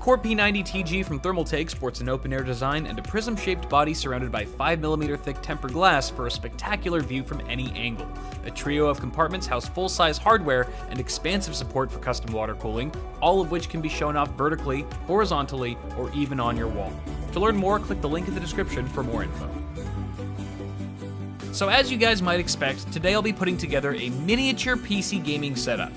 Core P90 TG from Thermaltake sports an open-air design and a prism-shaped body surrounded by 5mm thick tempered glass for a spectacular view from any angle. A trio of compartments house full-size hardware and expansive support for custom water cooling, all of which can be shown off vertically, horizontally, or even on your wall. To learn more, click the link in the description for more info. So as you guys might expect, today I'll be putting together a miniature PC gaming setup.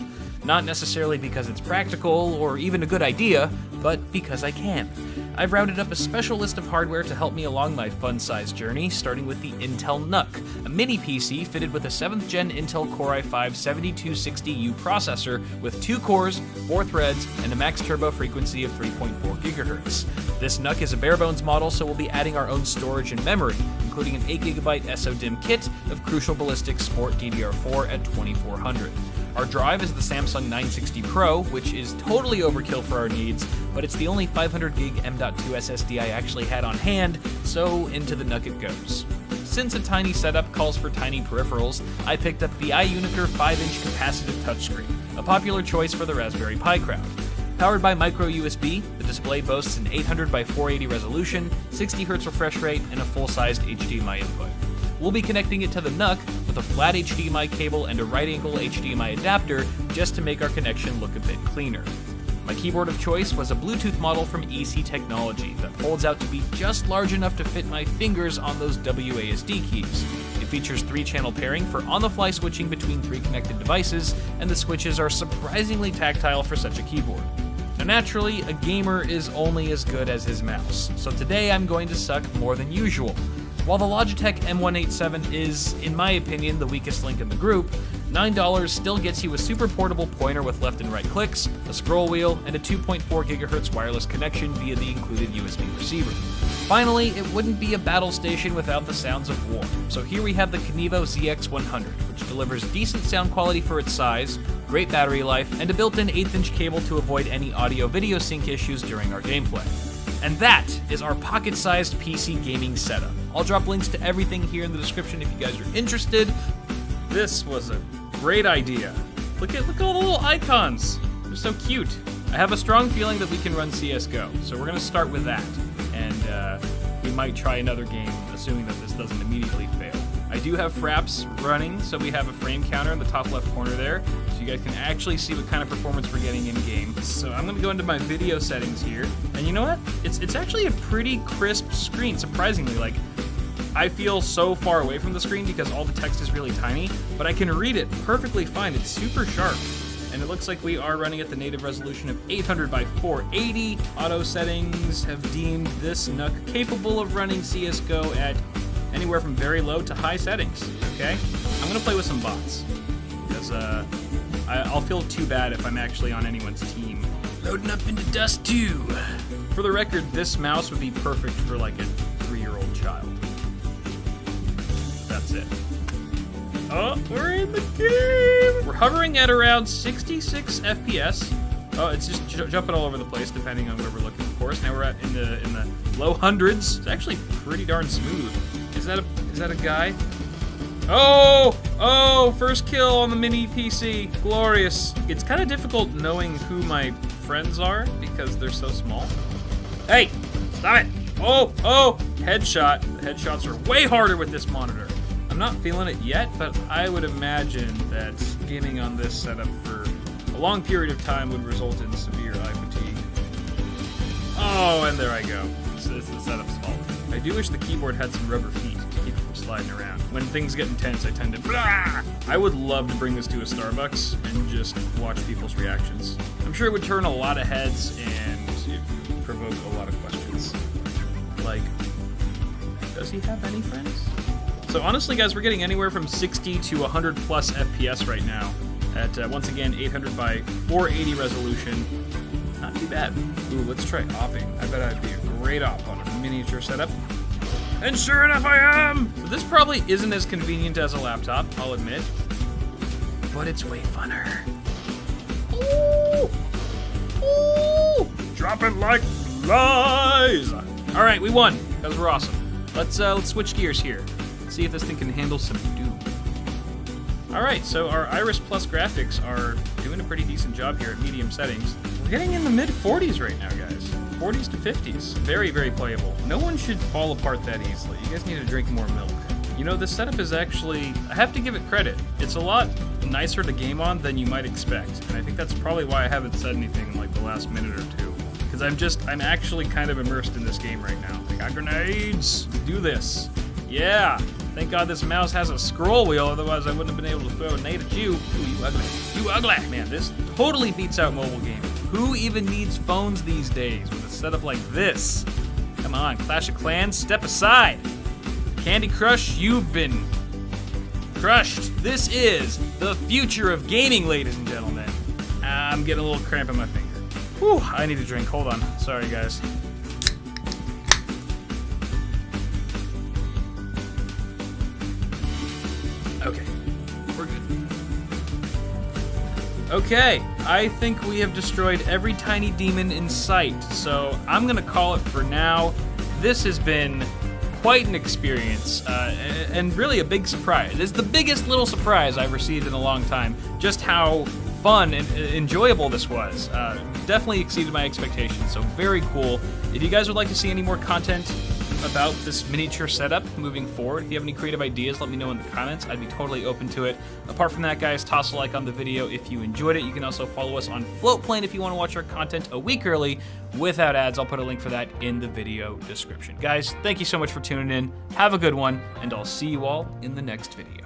Not necessarily because it's practical or even a good idea, but because I can. I've rounded up a special list of hardware to help me along my fun-sized journey, starting with the Intel NUC, a mini PC fitted with a 7th gen Intel Core i5-7260U processor with 2 cores, 4 threads, and a max turbo frequency of 3.4 GHz. This NUC is a bare-bones model, so we'll be adding our own storage and memory, including an 8GB SODIMM kit of Crucial Ballistics Sport DDR4 at 2400. Our drive is the Samsung 960 Pro, which is totally overkill for our needs, but it's the only 500GB M.2 SSD I actually had on hand, so into the NUC it goes. Since a tiny setup calls for tiny peripherals, I picked up the iUniker 5-inch capacitive touchscreen, a popular choice for the Raspberry Pi crowd. Powered by micro USB, the display boasts an 800x480 resolution, 60Hz refresh rate, and a full-sized HDMI input. We'll be connecting it to the NUC with a flat HDMI cable and a right-angle HDMI adapter just to make our connection look a bit cleaner. My keyboard of choice was a Bluetooth model from EC Technology that folds out to be just large enough to fit my fingers on those WASD keys. It features 3-channel pairing for on-the-fly switching between 3 connected devices, and the switches are surprisingly tactile for such a keyboard. Now naturally, a gamer is only as good as his mouse, so today I'm going to suck more than usual. While the Logitech M187 is, in my opinion, the weakest link in the group, $9 still gets you a super portable pointer with left and right clicks, a scroll wheel, and a 2.4 GHz wireless connection via the included USB receiver. Finally, it wouldn't be a battle station without the sounds of war. So here we have the Kinivo ZX100, which delivers decent sound quality for its size, great battery life, and a built-in 1/8-inch cable to avoid any audio-video sync issues during our gameplay. And that is our pocket-sized PC gaming setup. I'll drop links to everything here in the description if you guys are interested. This was a great idea. Look at all the little icons. They're so cute. I have a strong feeling that we can run CSGO, so we're gonna start with that. And we might try another game, assuming that this doesn't immediately fail. I do have Fraps running, so we have a frame counter in the top left corner there, so you guys can actually see what kind of performance we're getting in game. So I'm gonna go into my video settings here, and you know what? It's actually a pretty crisp screen, surprisingly. Like, I feel so far away from the screen because all the text is really tiny, but I can read it perfectly fine. It's super sharp. And it looks like we are running at the native resolution of 800x480. Auto settings have deemed this NUC capable of running CSGO at anywhere from very low to high settings, okay? I'm gonna play with some bots, because I'll feel too bad if I'm actually on anyone's team. Loading up into Dust 2. For the record, this mouse would be perfect for like a 3-year-old child. That's it. Oh, we're in the game! We're hovering at around 66 FPS. Oh, it's just jumping all over the place depending on where we're looking, of course. Now we're at in the low hundreds. It's actually pretty darn smooth. Is that a guy? Oh, first kill on the mini PC. Glorious. It's kind of difficult knowing who my friends are because they're so small. Hey, stop it. Oh, headshot. The headshots are way harder with this monitor. I'm not feeling it yet, but I would imagine that gaming on this setup for a long period of time would result in severe eye fatigue. Oh, and there I go. It's the setup's fault. I do wish the keyboard had some rubber feet to keep it from sliding around. When things get intense, I tend to blah! I would love to bring this to a Starbucks and just watch people's reactions. I'm sure it would turn a lot of heads and provoke a lot of questions. Like, does he have any friends? So honestly, guys, we're getting anywhere from 60 to 100 plus FPS right now at, once again, 800x480 resolution. Not too bad. Ooh, let's try opping. I bet I'd be a great op on a miniature setup. And sure enough, I am! So this probably isn't as convenient as a laptop, I'll admit. But it's way funner. Ooh! Ooh! Drop it like flies! All right, we won, because we're awesome. Let's switch gears here. See if this thing can handle some doom. Alright, so our Iris Plus graphics are doing a pretty decent job here at medium settings. We're getting in the mid-40s right now, guys. 40s to 50s. Very, very playable. No one should fall apart that easily. You guys need to drink more milk. You know, this setup is actually, I have to give it credit. It's a lot nicer to game on than you might expect. And I think that's probably why I haven't said anything in like the last minute or two. Because I'm actually kind of immersed in this game right now. I got grenades. Do this. Yeah. Thank God this mouse has a scroll wheel, otherwise I wouldn't have been able to throw a nade at you. Ooh, you ugly. You ugly. Man, this totally beats out mobile gaming. Who even needs phones these days with a setup like this? Come on, Clash of Clans, step aside. Candy Crush, you've been crushed. This is the future of gaming, ladies and gentlemen. I'm getting a little cramp in my finger. Whew, I need a drink. Hold on. Sorry, guys. Okay, we're good. Okay, I think we have destroyed every tiny demon in sight, so I'm gonna call it for now. This has been quite an experience, and really a big surprise. It's the biggest little surprise I've received in a long time, just how fun and enjoyable this was. Definitely exceeded my expectations, so very cool. If you guys would like to see any more content about this miniature setup moving forward, if you have any creative ideas, let me know in the comments. I'd be totally open to it. Apart from that, guys, toss a like on the video if you enjoyed it. You can also follow us on Floatplane if you want to watch our content a week early without ads. I'll put a link for that in the video description. Guys, thank you so much for tuning in. Have a good one, and I'll see you all in the next video.